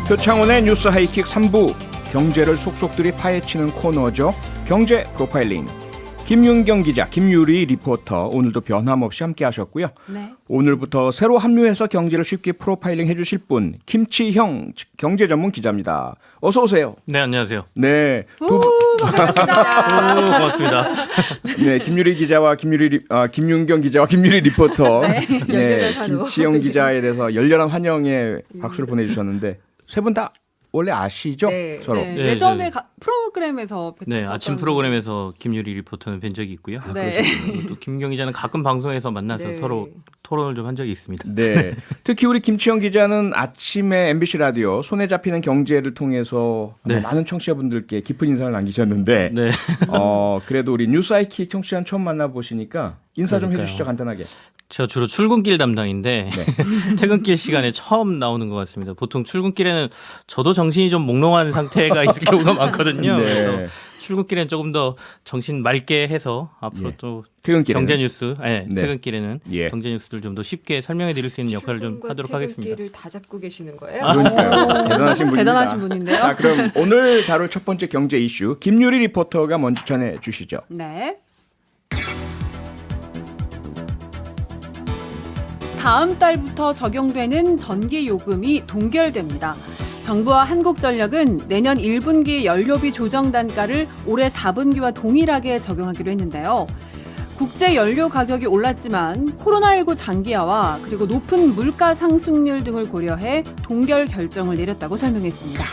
표창원의 뉴스 하이킥 3부, 경제를 속속들이 파헤치는 코너죠. 경제 프로파일링. 김윤경 기자, 김유리 리포터 오늘도 변함없이 함께 하셨고요. 네. 오늘부터 새로 합류해서 경제를 쉽게 프로파일링 해주실 분, 김치형 경제 전문 기자입니다. 어서 오세요. 네, 안녕하세요. 네, 반갑습니다. 고맙습니다. 네, 김유리 기자와 김윤경 기자와 김유리 리포터, 열렬한 환호. 김치형 기자에 대해서 열렬한 환영의 박수를 보내주셨는데 세 분 다 원래 아시죠? 네. 서로. 네. 네, 예전에 프로그램에서 뵀었던. 네, 아침 프로그램에서 김유리 리포터는 뵌 적이 있고요. 네. 또 김경 기자는 가끔 방송에서 만나서 네. 서로 토론을 좀 한 적이 있습니다. 네. 특히 우리 김치영 기자는 아침에 MBC 라디오 손에 잡히는 경제를 통해서 네. 많은 청취자분들께 깊은 인상을 남기셨는데, 네. 그래도 우리 뉴스 아이킥 청취자는 처음 만나보시니까 인사 좀 그러니까요. 해주시죠, 간단하게. 제가 주로 출근길 담당인데 퇴근길 시간에 처음 나오는 것 같습니다. 보통 출근길에는 저도 정신이 좀 몽롱한 상태가 있을 경우가 많거든요. 네. 그래서 출근길에는 조금 더 정신 맑게 해서 앞으로 예. 또 퇴근길에는. 경제 뉴스, 네, 네. 퇴근길에는 예. 경제 뉴스를 좀 더 쉽게 설명해 드릴 수 있는 역할을 좀 하도록 하겠습니다. 출근길을 다 잡고 계시는 거예요? 그러니까요. 대단하신 분입니다. 대단하신 분인데요. 자, 그럼 오늘 다룰 첫 번째 경제 이슈, 김유리 리포터가 먼저 전해주시죠. 네. 다음 달부터 적용되는 전기 요금이 동결됩니다. 정부와 한국전력은 내년 1분기 연료비 조정 단가를 올해 4분기와 동일하게 적용하기로 했는데요. 국제 연료 가격이 올랐지만 코로나19 장기화와 그리고 높은 물가 상승률 등을 고려해 동결 결정을 내렸다고 설명했습니다.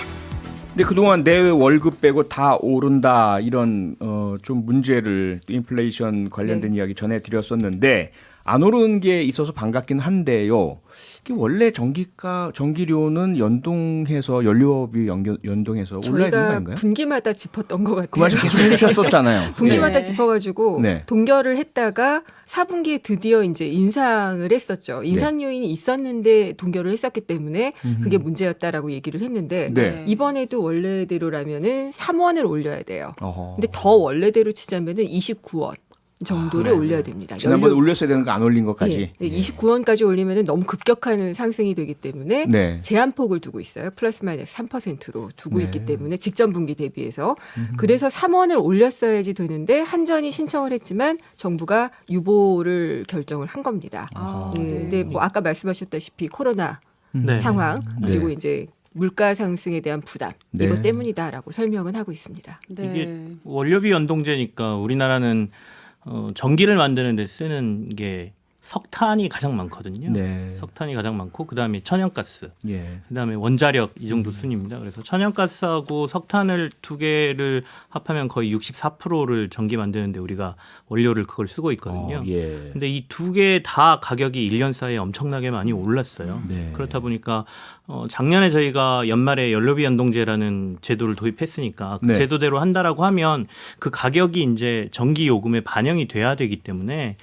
근데 그동안 내 월급 빼고 다 오른다 이런 좀 문제를 인플레이션 관련된 이야기 전해드렸었는데 안 오르는 게 있어서 반갑긴 한데요. 이게 원래 전기료는 연동해서 연료비 연동해서 올라야 되는 거 저희가 아닌가요? 분기마다 짚었던 것 같아요. 그 말씀 계속 해주셨었잖아요. 분기마다 네. 짚어가지고 네. 동결을 했다가 4분기에 드디어 이제 인상을 했었죠. 인상 요인이 있었는데 동결을 했었기 때문에 그게 문제였다라고 얘기를 했는데 네. 이번에도 원래대로라면은 3원을 올려야 돼요. 어허. 근데 더 원래대로 치자면은 29원. 정도를 네. 올려야 됩니다. 지난번에 올렸어야 되는 거 안 올린 것까지. 네, 29원까지 올리면 너무 급격한 상승이 되기 때문에 네. 제한폭을 두고 있어요. 플러스 마이너스 3%로 두고 네. 있기 때문에 직전 분기 대비해서 그래서 3원을 올렸어야지 되는데 한전이 신청을 했지만 정부가 유보를 결정을 한 겁니다. 아, 네, 네. 근데 뭐 아까 말씀하셨다시피 코로나 네. 상황 그리고 네. 이제 물가 상승에 대한 부담 네. 이것 때문이다라고 설명은 하고 있습니다. 네. 이게 원료비 연동제니까 우리나라는 전기를 만드는 데 쓰는 게 석탄이 가장 많거든요. 네. 석탄이 가장 많고 그다음에 천연가스, 예. 그다음에 원자력 이 정도 순입니다. 그래서 천연가스하고 석탄을 두 개를 합하면 거의 64%를 전기 만드는데 우리가 원료를 그걸 쓰고 있거든요. 예. 근데 이 두 개 다 가격이 1년 사이에 엄청나게 많이 올랐어요. 네. 그렇다 보니까 작년에 저희가 연말에 연료비 연동제라는 제도를 도입했으니까 그 네. 제도대로 한다라고 하면 그 가격이 이제 전기 요금에 반영이 돼야 되기 때문에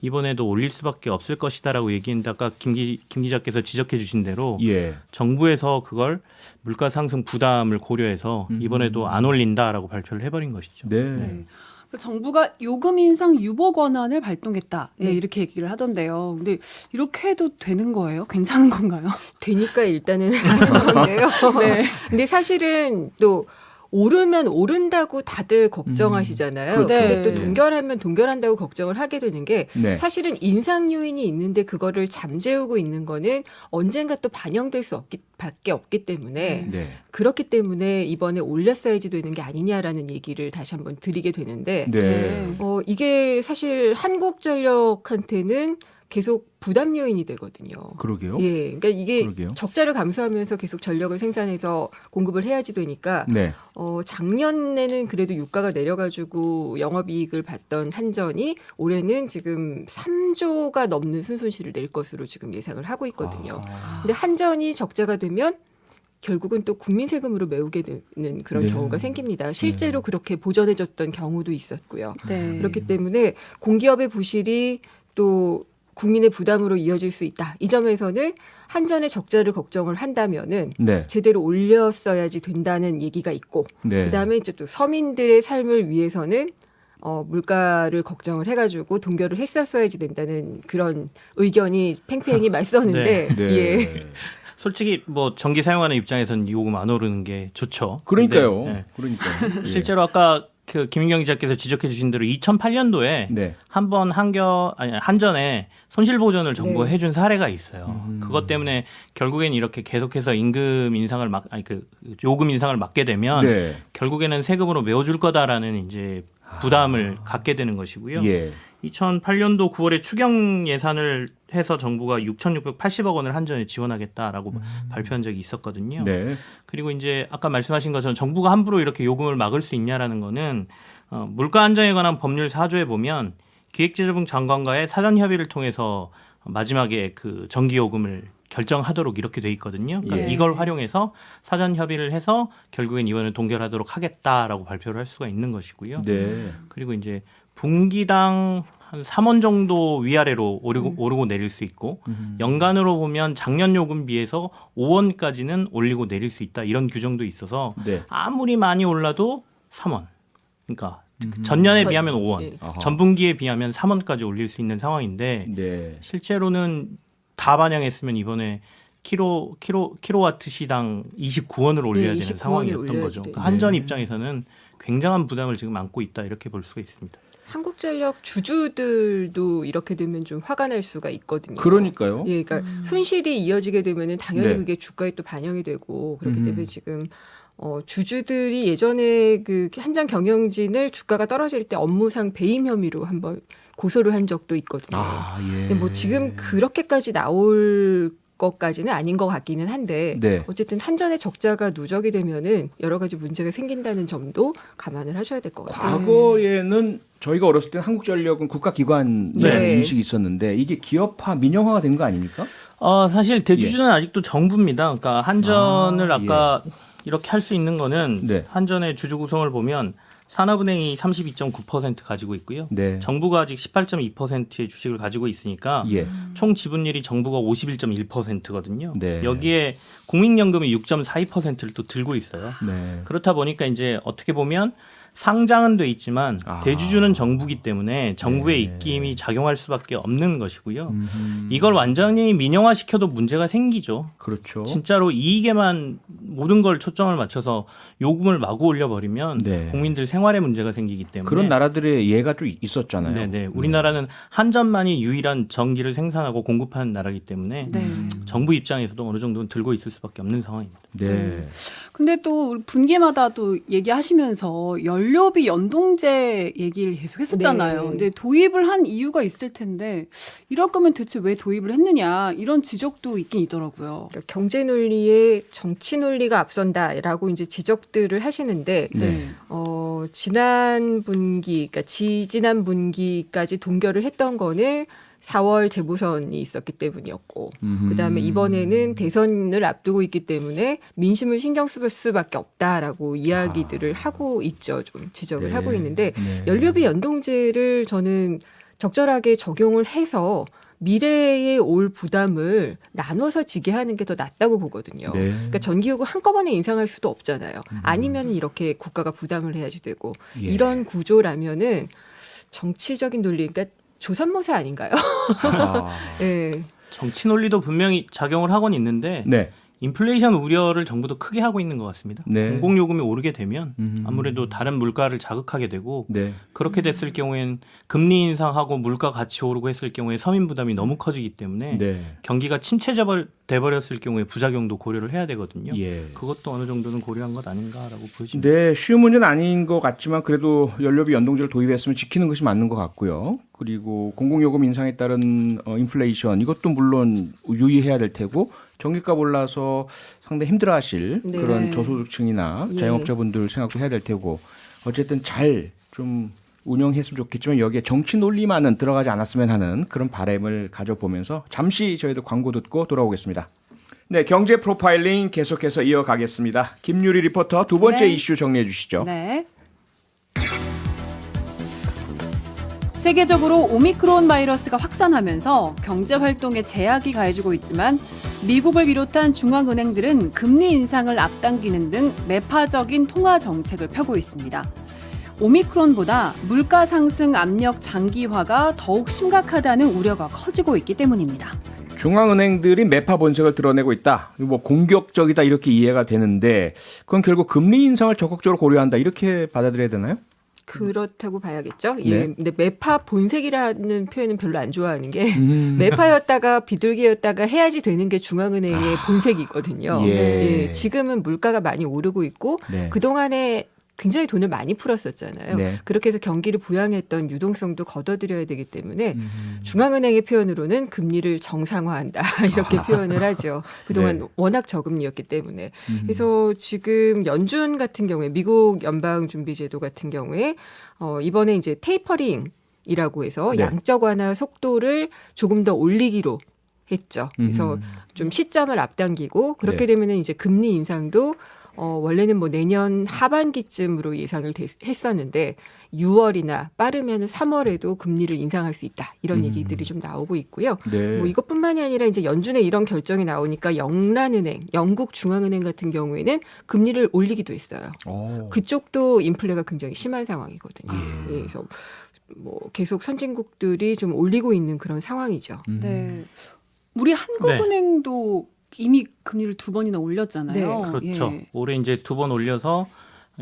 이번에도 올릴 수밖에 없을 것이다라고 얘기했는데 아까 김 기자께서 지적해 주신 대로 예. 정부에서 그걸 물가 상승 부담을 고려해서 이번에도 안 올린다라고 발표를 해버린 것이죠. 네. 네. 그 정부가 요금 인상 유보 권한을 발동했다. 예, 네. 이렇게 얘기를 하던데요. 근데 이렇게 해도 되는 거예요? 괜찮은 건가요? 되니까 일단은 하는 건데요. 네. 근데 사실은 또 오르면 오른다고 다들 걱정하시잖아요. 그렇죠. 근데 네. 또 동결하면 동결한다고 걱정을 하게 되는 게 네. 사실은 인상 요인이 있는데 그거를 잠재우고 있는 거는 언젠가 또 반영될 수 밖에 없기 때문에 네. 그렇기 때문에 이번에 올렸어야지 되는 게 아니냐라는 얘기를 다시 한번 드리게 되는데 네. 이게 사실 한국전력한테는 계속 부담 요인이 되거든요. 그러게요. 예, 그러니까 이게 그러게요. 적자를 감수하면서 계속 전력을 생산해서 공급을 해야지 되니까 네. 작년에는 그래도 유가가 내려가지고 영업이익을 봤던 한전이 올해는 지금 3조가 넘는 순손실을 낼 것으로 지금 예상을 하고 있거든요. 근데 한전이 적자가 되면 결국은 또 국민 세금으로 메우게 되는 그런 네. 경우가 생깁니다. 실제로 그렇게 보전해줬던 경우도 있었고요. 네. 그렇기 때문에 공기업의 부실이 또 국민의 부담으로 이어질 수 있다. 이 점에서는 한전의 적자를 걱정을 한다면은 네. 제대로 올렸어야지 된다는 얘기가 있고 네. 그다음에 이제 또 서민들의 삶을 위해서는 물가를 걱정을 해가지고 동결을 했었어야지 된다는 그런 의견이 팽팽히 맞섰는데 네. 예. 솔직히 뭐 전기 사용하는 입장에서는 요금 안 오르는 게 좋죠. 그러니까요. 근데, 그러니까요. 예. 실제로 아까 그 김인경 기자께서 지적해 주신 대로 2008년도에 네. 한번 한전에 손실 보전을 정부가 네. 해준 사례가 있어요. 그것 때문에 결국엔 이렇게 계속해서 임금 인상을 요금 인상을 막게 되면 네. 결국에는 세금으로 메워줄 거다라는 이제 부담을 갖게 되는 것이고요. 예. 2008년도 9월에 추경 예산을 해서 정부가 6,680억 원을 한전에 지원하겠다라고 발표한 적이 있었거든요. 네. 그리고 이제 아까 말씀하신 것처럼 정부가 함부로 이렇게 요금을 막을 수 있냐라는 거는 물가 안정에 관한 법률 4조에 보면 기획재정부 장관과의 사전 협의를 통해서 마지막에 그 전기 요금을 결정하도록 이렇게 돼 있거든요. 그러니까 예. 이걸 활용해서 사전 협의를 해서 결국엔 이번에 동결하도록 하겠다라고 발표를 할 수가 있는 것이고요. 네. 그리고 이제 분기당 한 3원 정도 위아래로 오르고 내릴 수 있고 연간으로 보면 작년 요금 비해서 5원까지는 올리고 내릴 수 있다 이런 규정도 있어서 네. 아무리 많이 올라도 3원. 그러니까 전년에 비하면 5원, 예. 아하. 전분기에 비하면 3원까지 올릴 수 있는 상황인데 네. 실제로는 다 반영했으면 이번에 킬로와트 시당 29원을 올려야 네, 되는 29원을 상황이었던 올려야지 거죠. 돼요. 그러니까 한전 입장에서는 굉장한 부담을 지금 안고 있다 이렇게 볼 수가 있습니다. 한국전력 주주들도 이렇게 되면 좀 화가 날 수가 있거든요. 그러니까요. 예, 그러니까 손실이 이어지게 되면은 당연히 네. 그게 주가에 또 반영이 되고 그렇기 때문에 지금 주주들이 예전에 그 한전 경영진을 주가가 떨어질 때 업무상 배임 혐의로 한번 고소를 한 적도 있거든요. 아, 예. 근데 뭐 지금 그렇게까지 나올 것까지는 아닌 것 같기는 한데 네. 어쨌든 한전의 적자가 누적이 되면은 여러 가지 문제가 생긴다는 점도 감안을 하셔야 될 것 같아요. 과거에는 저희가 어렸을 때 한국전력은 국가기관이라는 네. 인식이 있었는데 이게 기업화, 민영화가 된 거 아닙니까? 사실 대주주는 아직도 정부입니다. 그러니까 한전을 아까 이렇게 할 수 있는 거는 네. 한전의 주주 구성을 보면 산업은행이 32.9% 가지고 있고요. 네. 정부가 아직 18.2%의 주식을 가지고 있으니까 예. 총 지분율이 정부가 51.1%거든요. 네. 여기에 국민연금이 6.42%를 또 들고 있어요. 네. 그렇다 보니까 이제 어떻게 보면 상장은 돼 있지만 대주주는 정부기 때문에 정부의 입김이 작용할 수밖에 없는 것이고요. 이걸 완전히 민영화시켜도 문제가 생기죠. 그렇죠. 진짜로 이익에만 모든 걸 초점을 맞춰서 요금을 마구 올려버리면 네. 국민들 생활에 문제가 생기기 때문에 그런 나라들의 예가 좀 있었잖아요. 네네. 우리나라는 한전만이 유일한 전기를 생산하고 공급하는 나라이기 때문에 네. 정부 입장에서도 어느 정도는 들고 있을 수밖에 없는 상황입니다. 네. 근데 또 우리 분기마다 또 얘기하시면서 연료비 연동제 얘기를 계속 했었잖아요. 네. 근데 도입을 한 이유가 있을 텐데 이럴 거면 대체 왜 도입을 했느냐 이런 지적도 있긴 있더라고요. 그러니까 경제 논리에 정치 논리가 앞선다라고 이제 지적들을 하시는데 네. 지난 분기, 그러니까 지지난 분기까지 동결을 했던 거는 4월 재보선이 있었기 때문이었고, 그다음에 이번에는 대선을 앞두고 있기 때문에 민심을 신경 쓸 수밖에 없다라고 이야기들을 하고 있죠. 좀 지적을 네. 하고 있는데 네. 연료비 연동제를 저는 적절하게 적용을 해서 미래에 올 부담을 나눠서 지게 하는 게 더 낫다고 보거든요. 네. 그러니까 전기요금 한꺼번에 인상할 수도 없잖아요. 아니면 이렇게 국가가 부담을 해야지 되고 예. 이런 구조라면은 정치적인 논리, 그러니까 조삼모사 아닌가요? 아. 네. 정치 논리도 분명히 작용을 하곤 있는데 네. 인플레이션 우려를 정부도 크게 하고 있는 것 같습니다. 네. 공공요금이 오르게 되면 아무래도 다른 물가를 자극하게 되고 네. 그렇게 됐을 경우엔 금리 인상하고 물가 같이 오르고 했을 경우에 서민 부담이 너무 커지기 때문에 네. 경기가 침체돼버렸을 경우에 부작용도 고려를 해야 되거든요. 예. 그것도 어느 정도는 고려한 것 아닌가라고 보여집니다. 네, 쉬운 문제는 아닌 것 같지만 그래도 연료비 연동제를 도입했으면 지키는 것이 맞는 것 같고요. 그리고 공공요금 인상에 따른 인플레이션 이것도 물론 유의해야 될 테고 전기값 올라서 상당히 힘들어하실 네. 그런 저소득층이나 예. 자영업자분들 생각도 해야 될 테고 어쨌든 잘 좀 운영했으면 좋겠지만 여기에 정치 논리만은 들어가지 않았으면 하는 그런 바람을 가져보면서 잠시 저희도 광고 듣고 돌아오겠습니다. 네, 경제 프로파일링 계속해서 이어가겠습니다. 김유리 리포터 두 번째 네. 이슈 정리해 주시죠. 네. 세계적으로 오미크론 바이러스가 확산하면서 경제 활동에 제약이 가해지고 있지만 미국을 비롯한 중앙은행들은 금리 인상을 앞당기는 등 매파적인 통화 정책을 펴고 있습니다. 오미크론보다 물가 상승 압력 장기화가 더욱 심각하다는 우려가 커지고 있기 때문입니다. 중앙은행들이 매파 본색을 드러내고 있다. 뭐 공격적이다 이렇게 이해가 되는데 그건 결국 금리 인상을 적극적으로 고려한다 이렇게 받아들여야 되나요? 그렇다고 봐야겠죠. 네. 예, 근데 매파 본색이라는 표현은 별로 안 좋아하는 게 매파였다가 비둘기였다가 해야지 되는 게 중앙은행의 본색이거든요. 예. 예, 지금은 물가가 많이 오르고 있고 네. 그동안에 굉장히 돈을 많이 풀었었잖아요. 네. 그렇게 해서 경기를 부양했던 유동성도 걷어들여야 되기 때문에 중앙은행의 표현으로는 금리를 정상화한다 이렇게 표현을 하죠. 그동안 네. 워낙 저금리였기 때문에. 그래서 지금 연준 같은 경우에 미국 연방준비제도 같은 경우에 이번에 이제 테이퍼링이라고 해서 네. 양적 완화 속도를 조금 더 올리기로 했죠. 그래서 좀 시점을 앞당기고 그렇게 네. 되면은 이제 금리 인상도 원래는 뭐 내년 하반기쯤으로 예상을 했었는데 6월이나 빠르면 3월에도 금리를 인상할 수 있다. 이런 얘기들이 좀 나오고 있고요. 네. 뭐 이것뿐만이 아니라 이제 연준의 이런 결정이 나오니까 영란은행, 영국 중앙은행 같은 경우에는 금리를 올리기도 했어요. 그쪽도 인플레가 굉장히 심한 상황이거든요. 예, 그래서 뭐 계속 선진국들이 좀 올리고 있는 그런 상황이죠. 네. 우리 한국은행도 이미 금리를 2번이나 올렸잖아요. 그렇죠. 예. 올해 이제 2번 올려서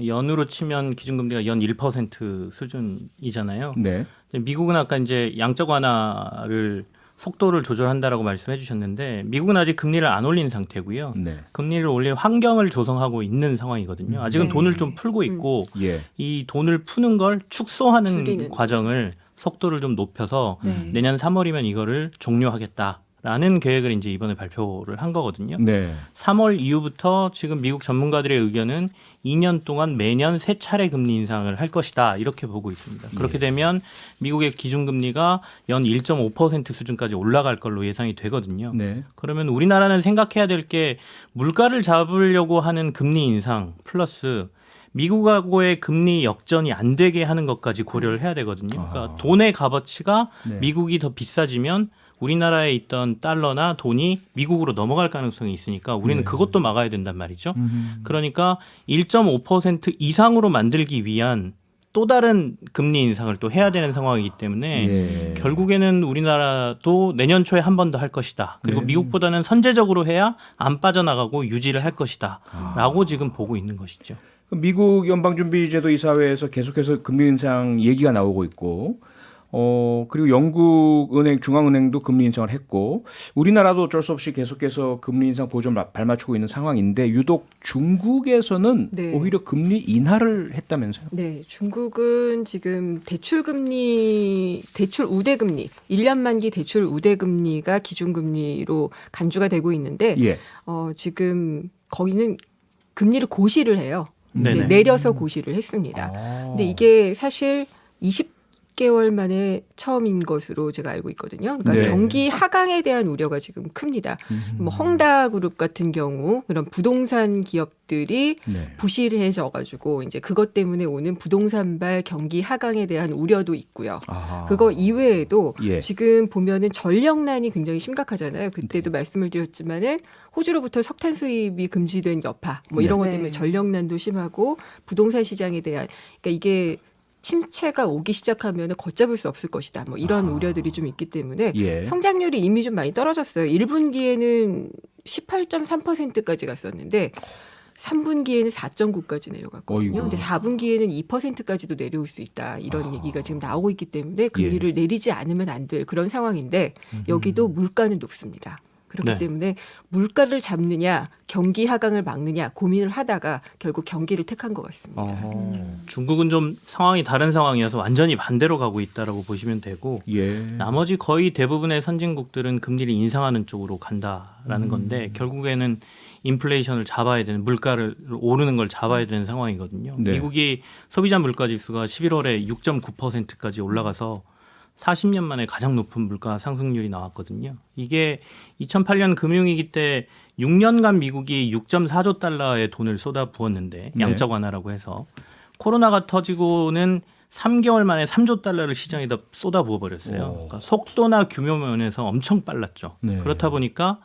연으로 치면 기준금리가 연 1% 수준이잖아요. 네. 미국은 아까 이제 양적 완화를 속도를 조절한다라고 말씀해 주셨는데 미국은 아직 금리를 안 올린 상태고요. 네. 금리를 올릴 환경을 조성하고 있는 상황이거든요. 아직은 네. 돈을 좀 풀고 있고 예. 이 돈을 푸는 걸 축소하는 줄이는 과정을 속도를 좀 높여서 네. 내년 3월이면 이거를 종료하겠다라는 계획을 이제 이번에 발표를 한 거거든요. 네. 3월 이후부터 지금 미국 전문가들의 의견은 2년 동안 매년 3차례 금리 인상을 할 것이다 이렇게 보고 있습니다. 그렇게 되면 미국의 기준금리가 연 1.5% 수준까지 올라갈 걸로 예상이 되거든요. 네. 그러면 우리나라는 생각해야 될 게 물가를 잡으려고 하는 금리 인상 플러스 미국하고의 금리 역전이 안 되게 하는 것까지 고려를 해야 되거든요. 그러니까 돈의 값어치가 네. 미국이 더 비싸지면 우리나라에 있던 달러나 돈이 미국으로 넘어갈 가능성이 있으니까 우리는 그것도 막아야 된단 말이죠. 그러니까 1.5% 이상으로 만들기 위한 또 다른 금리 인상을 또 해야 되는 상황이기 때문에 예. 결국에는 우리나라도 내년 초에 한 번 더 할 것이다. 그리고 네. 미국보다는 선제적으로 해야 안 빠져나가고 유지를 할 것이다. 라고 지금 보고 있는 것이죠. 미국 연방준비제도 이사회에서 계속해서 금리 인상 얘기가 나오고 있고, 그리고 영국 은행, 중앙은행도 금리 인상을 했고, 우리나라도 어쩔 수 없이 계속해서 금리 인상 보조를 발맞추고 있는 상황인데, 유독 중국에서는 네. 오히려 금리 인하를 했다면서요? 네, 중국은 지금 대출 우대금리, 1년 만기 대출 우대금리가 기준금리로 간주가 되고 있는데, 예. 지금 거기는 금리를 고시를 해요. 네네. 내려서 고시를 했습니다. 근데 이게 사실 20개월 만에 처음인 것으로 제가 알고 있거든요. 그러니까 네. 경기 하강에 대한 우려가 지금 큽니다. 뭐 헝다그룹 같은 경우 그런 부동산 기업들이 네. 부실해져가지고 이제 그것 때문에 오는 부동산발 경기 하강에 대한 우려도 있고요. 아하. 그거 이외에도 예. 지금 보면은 전력난이 굉장히 심각하잖아요. 그때도 말씀을 드렸지만은 호주로부터 석탄 수입이 금지된 여파 뭐 이런 것 네. 때문에 전력난도 심하고 부동산 시장에 대한 그러니까 이게 침체가 오기 시작하면 걷잡을 수 없을 것이다. 뭐 이런 우려들이 좀 있기 때문에 예. 성장률이 이미 좀 많이 떨어졌어요. 1분기에는 18.3%까지 갔었는데 3분기에는 4.9까지 내려갔거든요. 어이구. 근데 4분기에는 2%까지도 내려올 수 있다. 이런 얘기가 지금 나오고 있기 때문에 금리를 내리지 않으면 안 될 그런 상황인데 여기도 물가는 높습니다. 그렇기 네. 때문에 물가를 잡느냐 경기 하강을 막느냐 고민을 하다가 결국 경기를 택한 것 같습니다. 중국은 좀 상황이 다른 상황이어서 완전히 반대로 가고 있다라고 보시면 되고 예. 나머지 거의 대부분의 선진국들은 금리를 인상하는 쪽으로 간다라는 건데 결국에는 인플레이션을 잡아야 되는 물가를 오르는 걸 잡아야 되는 상황이거든요. 네. 미국이 소비자 물가 지수가 11월에 6.9%까지 올라가서 40년 만에 가장 높은 물가 상승률이 나왔거든요. 이게 2008년 금융위기 때 6년간 미국이 6.4조 달러의 돈을 쏟아부었는데 네. 양적 완화라고 해서 코로나가 터지고는 3개월 만에 3조 달러를 시장에다 쏟아부어버렸어요. 그러니까 속도나 규모 면에서 엄청 빨랐죠. 네. 그렇다 보니까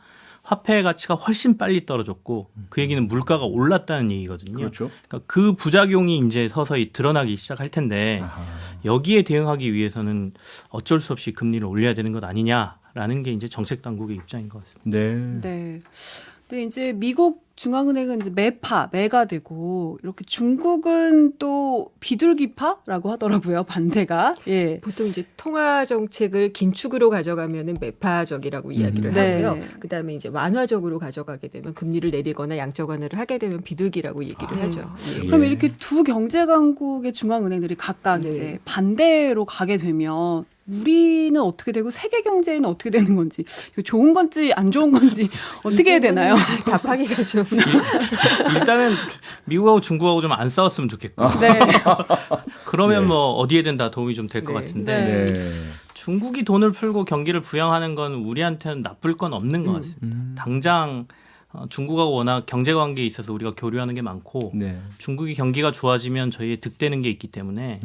화폐의 가치가 훨씬 빨리 떨어졌고 그 얘기는 물가가 올랐다는 얘기거든요. 그렇죠. 그러니까 그 부작용이 이제 서서히 드러나기 시작할 텐데 아하. 여기에 대응하기 위해서는 어쩔 수 없이 금리를 올려야 되는 것 아니냐라는 된다라는 게 이제 정책 당국의 입장인 것 같습니다. 네. 네. 근데 이제 미국 중앙은행은 이제 매가 되고 이렇게 중국은 또 비둘기파라고 하더라고요. 반대가. 예. 보통 이제 통화 정책을 긴축으로 가져가면은 매파적이라고 이야기를 네. 하고요. 그다음에 이제 완화적으로 가져가게 되면 금리를 내리거나 양적 완화를 하게 되면 비둘기라고 얘기를 하죠. 예. 그럼 이렇게 두 경제 강국의 중앙은행들이 각각 네. 이제 반대로 가게 되면 우리는 어떻게 되고 세계 경제는 어떻게 되는 건지 이거 좋은 건지 안 좋은 건지 어떻게 해야 되나요? 답하기가 좀 일단은 미국하고 중국하고 좀 안 싸웠으면 좋겠고 네. 그러면 네. 뭐 어디에든 다 도움이 좀 될 것 네. 같은데 네. 중국이 돈을 풀고 경기를 부양하는 건 우리한테는 나쁠 건 없는 것 같습니다. 당장 중국하고 워낙 경제 관계에 있어서 우리가 교류하는 게 많고 네. 중국이 경기가 좋아지면 저희에 득되는 게 있기 때문에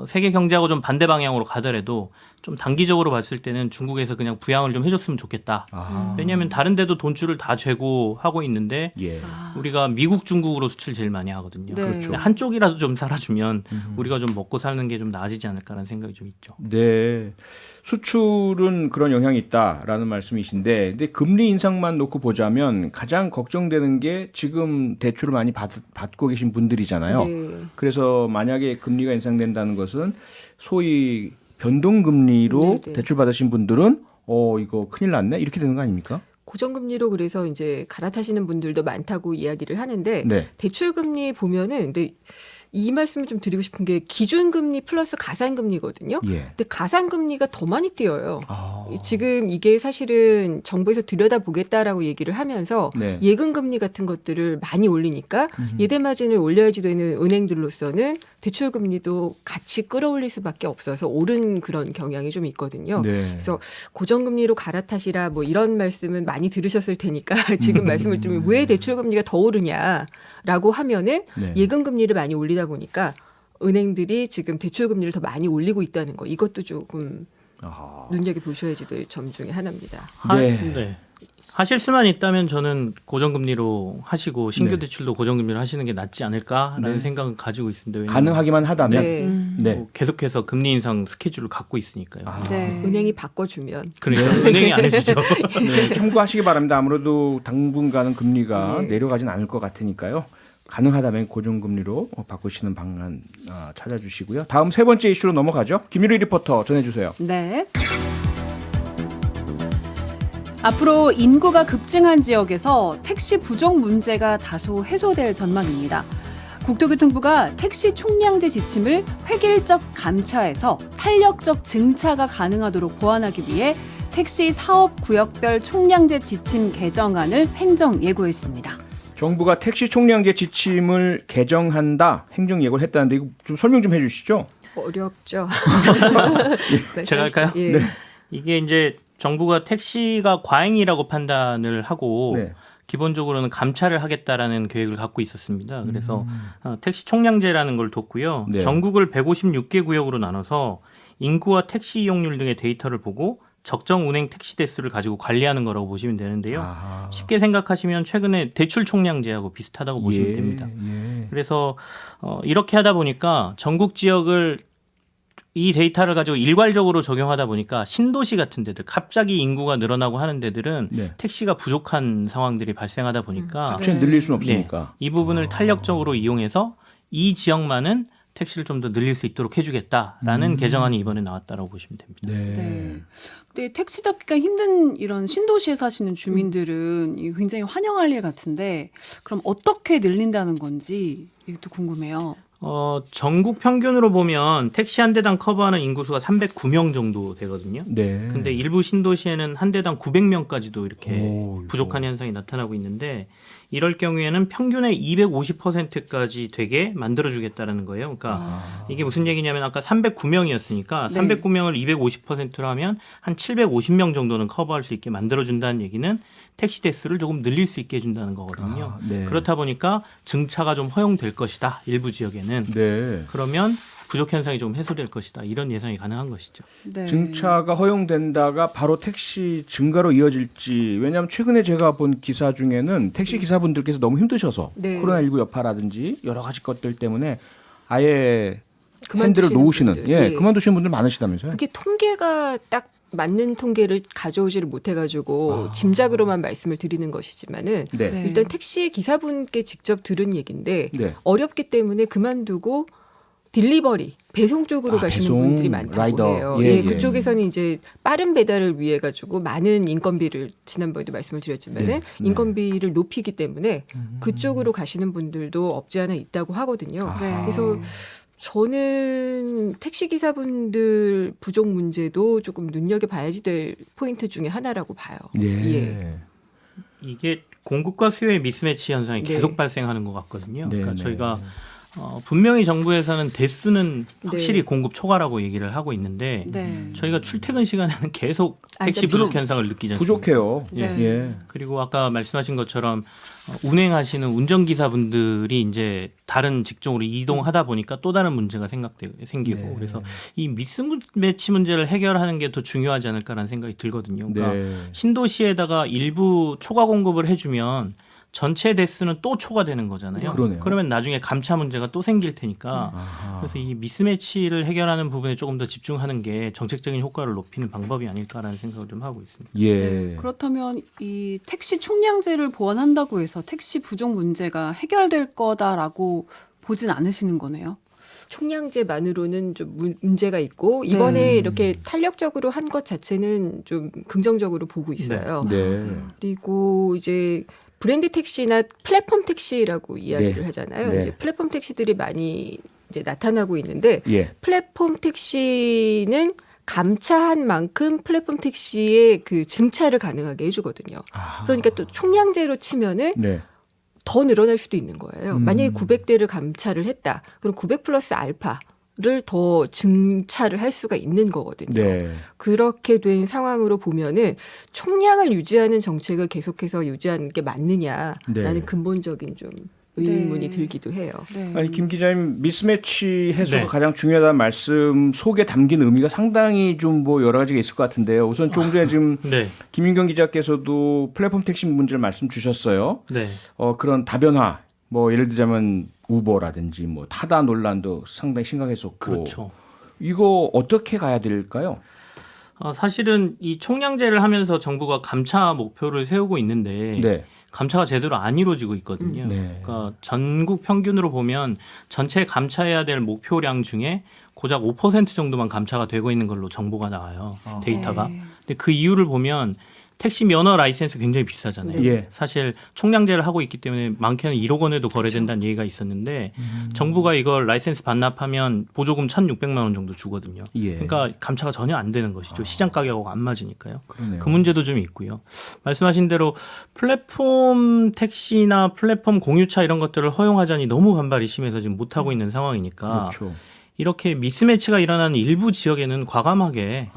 세계 경제하고 좀 반대 방향으로 가더라도 좀 단기적으로 봤을 때는 중국에서 그냥 부양을 좀 해줬으면 좋겠다. 아. 왜냐하면 다른 데도 돈줄을 다 재고 하고 있는데 예. 우리가 미국 중국으로 수출 제일 많이 하거든요. 네. 근데 한쪽이라도 좀 살아주면 우리가 좀 먹고 사는 게 좀 나아지지 않을까라는 생각이 좀 있죠. 네. 수출은 그런 영향이 있다라는 말씀이신데, 근데 금리 인상만 놓고 보자면 가장 걱정되는 게 지금 대출을 많이 받고 계신 분들이잖아요. 네. 그래서 만약에 금리가 인상된다는 것은 소위 변동금리로 네, 네. 대출 받으신 분들은 이거 큰일 났네 이렇게 되는 거 아닙니까? 고정금리로 그래서 이제 갈아타시는 분들도 많다고 이야기를 하는데 네. 대출금리 보면은 근데 이 말씀을 좀 드리고 싶은 게 기준금리 플러스 가산금리거든요. 예. 근데 가산금리가 더 많이 뛰어요. 아. 지금 이게 사실은 정부에서 들여다보겠다라고 얘기를 하면서 네. 예금금리 같은 것들을 많이 올리니까 예대마진을 올려야지 되는 은행들로서는 대출금리도 같이 끌어올릴 수밖에 없어서 오른 그런 경향이 좀 있거든요. 네. 그래서 고정금리로 갈아타시라 뭐 이런 말씀은 많이 들으셨을 테니까 지금 말씀을 드리면 왜 대출금리가 더 오르냐라고 하면은 네. 예금금리를 많이 올리다 보니까 은행들이 지금 대출금리를 더 많이 올리고 있다는 거 이것도 조금 아하. 눈여겨보셔야지 될 점 중에 하나입니다. 네. 하실 수만 있다면 저는 고정금리로 하시고 신규 네. 대출도 고정금리로 하시는 게 낫지 않을까라는 네. 생각은 가지고 있습니다. 왜냐하면 가능하기만 하다면 네. 네. 뭐 계속해서 금리 인상 스케줄을 갖고 있으니까요. 아. 네. 은행이 바꿔주면 그러니까 은행이 안 해주죠. 네, 참고하시기 바랍니다. 아무래도 당분간은 금리가 네. 내려가진 않을 것 같으니까요. 가능하다면 고정금리로 바꾸시는 방안 찾아주시고요. 다음 세 번째 이슈로 넘어가죠. 김유리 리포터 전해주세요. 네. 앞으로 인구가 급증한 지역에서 택시 부족 문제가 다소 해소될 전망입니다. 국토교통부가 택시 총량제 지침을 획일적 감차해서 탄력적 증차가 가능하도록 보완하기 위해 택시 사업 구역별 총량제 지침 개정안을 행정 예고했습니다. 정부가 택시 총량제 지침을 개정한다 행정 예고를 했다는데 이거 좀 설명 좀 해주시죠. 어렵죠. 제가 할까요? 예. 네. 이게 이제 정부가 택시가 과잉이라고 판단을 하고 네. 기본적으로는 감차를 하겠다라는 계획을 갖고 있었습니다. 그래서 택시 총량제라는 걸 뒀고요. 네. 전국을 156개 구역으로 나눠서 인구와 택시 이용률 등의 데이터를 보고 적정 운행 택시 대수를 가지고 관리하는 거라고 보시면 되는데요. 아하. 쉽게 생각하시면 최근에 대출 총량제하고 비슷하다고 보시면 됩니다. 예. 그래서 이렇게 하다 보니까 전국 지역을 이 데이터를 가지고 일괄적으로 적용하다 보니까 신도시 같은 데들 갑자기 인구가 늘어나고 하는 데들은 네. 택시가 부족한 상황들이 발생하다 보니까 갑자기 늘릴 수는 없으니까. 이 부분을 탄력적으로 이용해서 이 지역만은 택시를 좀 더 늘릴 수 있도록 해주겠다라는 개정안이 이번에 나왔다고 보시면 됩니다. 네. 네. 근데 택시 잡기가 힘든 이런 신도시에 사시는 주민들은 이게 굉장히 환영할 일 같은데 그럼 어떻게 늘린다는 건지 이것도 궁금해요. 전국 평균으로 보면 택시 한 대당 커버하는 인구수가 309명 정도 되거든요. 네. 근데 일부 신도시에는 한 대당 900명까지도 이렇게 오, 부족한 현상이 나타나고 있는데 이럴 경우에는 평균의 250%까지 되게 만들어주겠다는 거예요. 그러니까 이게 무슨 얘기냐면 아까 309명이었으니까 네. 309명을 250%로 하면 한 750명 정도는 커버할 수 있게 만들어준다는 얘기는 택시 대수를 조금 늘릴 수 있게 해준다는 거거든요. 네. 그렇다 보니까 증차가 좀 허용될 것이다. 일부 지역에는. 네. 그러면 부족 현상이 좀 해소될 것이다. 이런 예상이 가능한 것이죠. 네. 증차가 허용된다가 바로 택시 증가로 이어질지. 왜냐하면 최근에 제가 본 기사 중에는 택시 기사분들께서 너무 힘드셔서 네. 코로나19 여파라든지 여러 가지 것들 때문에 아예 그만두시는 핸들을 놓으시는 분들. 예, 예. 그만두시는 분들 많으시다면서요? 그게 통계가 딱 맞는 통계를 가져오지를 못해가지고 짐작으로만 말씀을 드리는 것이지만은 네. 네. 일단 택시 기사분께 직접 들은 얘기인데 네. 어렵기 때문에 그만두고 딜리버리 배송 쪽으로 가시는 배송, 분들이 많다고 라이더. 해요. 예, 예, 예. 그쪽에서는 이제 빠른 배달을 위해 가지고 많은 인건비를 지난번에도 말씀을 드렸지만은 네, 네. 인건비를 높이기 때문에 그쪽으로 가시는 분들도 없지 않아 있다고 하거든요. 아하. 그래서 저는 택시 기사분들 부족 문제도 조금 눈여겨봐야지 될 포인트 중에 하나라고 봐요. 네. 예. 이게 공급과 수요의 미스매치 현상이 네. 계속 발생하는 것 같거든요. 네, 그러니까 네. 저희가 분명히 정부에서는 대수는 확실히 네. 공급 초과라고 얘기를 하고 있는데 네. 저희가 출퇴근 시간에는 계속 택시 안전 부족 현상을 느끼지 않습니까? 부족해요. 네. 예. 그리고 아까 말씀하신 것처럼 운행하시는 운전기사분들이 이제 다른 직종으로 이동하다 보니까 또 다른 문제가 생기고 네. 그래서 이 미스매치 문제를 해결하는 게 더 중요하지 않을까라는 생각이 들거든요. 그러니까 네. 신도시에다가 일부 초과 공급을 해주면 전체 대수는 또 초과되는 거잖아요. 그러네요. 그러면 나중에 감차 문제가 또 생길 테니까 아하. 그래서 이 미스매치를 해결하는 부분에 조금 더 집중하는 게 정책적인 효과를 높이는 방법이 아닐까라는 생각을 좀 하고 있습니다. 예. 네, 그렇다면 이 택시 총량제를 보완한다고 해서 택시 부족 문제가 해결될 거다라고 보진 않으시는 거네요. 총량제만으로는 좀 문제가 있고 이번에 네. 이렇게 탄력적으로 한 것 자체는 좀 긍정적으로 보고 있어요. 네. 그리고 이제 브랜드 택시나 플랫폼 택시라고 이야기를 하잖아요. 네. 이제 플랫폼 택시들이 많이 이제 나타나고 있는데 예. 플랫폼 택시는 감차한 만큼 플랫폼 택시의 그 증차를 가능하게 해주거든요. 아하. 그러니까 또 총량제로 치면은 네. 더 늘어날 수도 있는 거예요. 만약에 900대를 감차를 했다. 그럼 900 플러스 알파를 더 증차를 할 수가 있는 거거든요. 네. 그렇게 된 상황으로 보면은 총량을 유지하는 정책을 계속해서 유지하는 게 맞느냐라는 네. 근본적인 좀 의문이 네. 들기도 해요. 네. 아니 김 기자님 미스매치 해소가 네. 가장 중요하다는 말씀 속에 담긴 의미가 상당히 좀 뭐 여러 가지가 있을 것 같은데요. 우선 조금 전에 지금 네, 김윤경 기자께서도 플랫폼 택시 문제를 말씀 주셨어요. 네. 그런 다변화 뭐 예를 들자면 우버라든지 뭐 타다 논란도 상당히 심각했었고 그렇죠. 이거 어떻게 가야 될까요? 사실은 이 총량제를 하면서 정부가 감차 목표를 세우고 있는데 네. 감차가 제대로 안 이루어지고 있거든요. 네. 그러니까 전국 평균으로 보면 전체 감차해야 될 목표량 중에 고작 5% 정도만 감차가 되고 있는 걸로 정보가 나와요. 데이터가. 네. 근데 그 이유를 보면 택시 면허 라이센스 굉장히 비싸잖아요. 예. 사실 총량제를 하고 있기 때문에 많게는 1억 원에도 거래된다는 얘기가 있었는데 정부가 이걸 라이센스 반납하면 보조금 1,600만 원 정도 주거든요. 예. 그러니까 감차가 전혀 안 되는 것이죠. 시장 가격하고 안 맞으니까요. 그러네요. 그 문제도 좀 있고요. 말씀하신 대로 플랫폼 택시나 플랫폼 공유차 이런 것들을 허용하자니 너무 반발이 심해서 지금 못하고 있는 상황이니까 그렇죠. 이렇게 미스매치가 일어나는 일부 지역에는 과감하게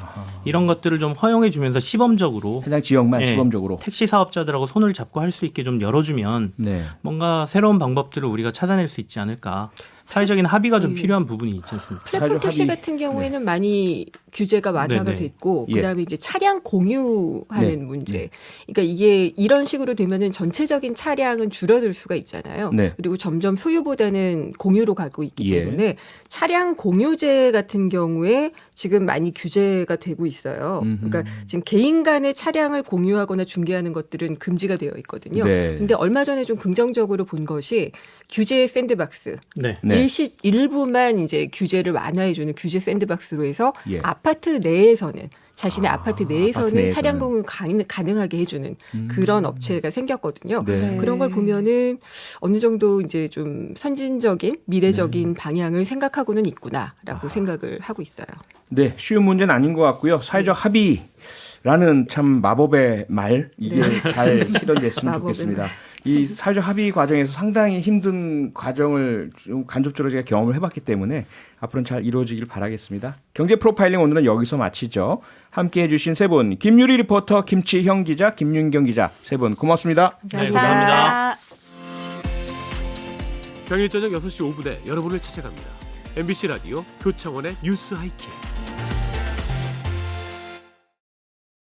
이런 것들을 좀 허용해 주면서 시범적으로 해당 지역만 예, 시범적으로. 택시 사업자들하고 손을 잡고 할 수 있게 좀 열어주면 네. 뭔가 새로운 방법들을 우리가 찾아낼 수 있지 않을까. 사회적인 합의가 좀 필요한 부분이 있지 않습니까? 플랫폼 사회적 택시 합의. 같은 경우에는 많이 규제가 완화가 네네. 됐고 예. 그다음에 이제 차량 공유하는 네. 문제. 그러니까 이게 이런 식으로 되면은 전체적인 차량은 줄어들 수가 있잖아요. 네. 그리고 점점 소유보다는 공유로 가고 있기 예. 때문에 차량 공유제 같은 경우에 지금 많이 규제가 되고 있어요. 그러니까 지금 개인 간의 차량을 공유하거나 중개하는 것들은 금지가 되어 있거든요. 네. 근데 얼마 전에 좀 긍정적으로 본 것이 규제의 샌드박스. 네. 네. 일부만 이제 규제를 완화해주는 규제 샌드박스로 해서 예. 아파트 내에서는 자신의 아파트 내에서는 아파트 내에서는. 차량 공유 가능하게 해주는 그런 업체가 생겼거든요. 네. 그런 걸 보면은 어느 정도 이제 좀 선진적인 미래적인 방향을 생각하고는 있구나라고 생각을 하고 있어요. 네, 쉬운 문제는 아닌 것 같고요. 사회적 합의라는 참 마법의 말 이게 네. 잘 실현됐으면 마법의 좋겠습니다. 이 사회적 합의 과정에서 상당히 힘든 과정을 좀 간접적으로 제가 경험을 해봤기 때문에 앞으로는 잘 이루어지길 바라겠습니다. 경제 프로파일링 오늘은 여기서 마치죠. 함께해 주신 세 분, 김유리 리포터, 김치형 기자, 김윤경 기자 세 분 고맙습니다. 네, 감사합니다. 평일 저녁 6시 5분에 여러분을 찾아갑니다. MBC 라디오 표창원의 뉴스 하이킥.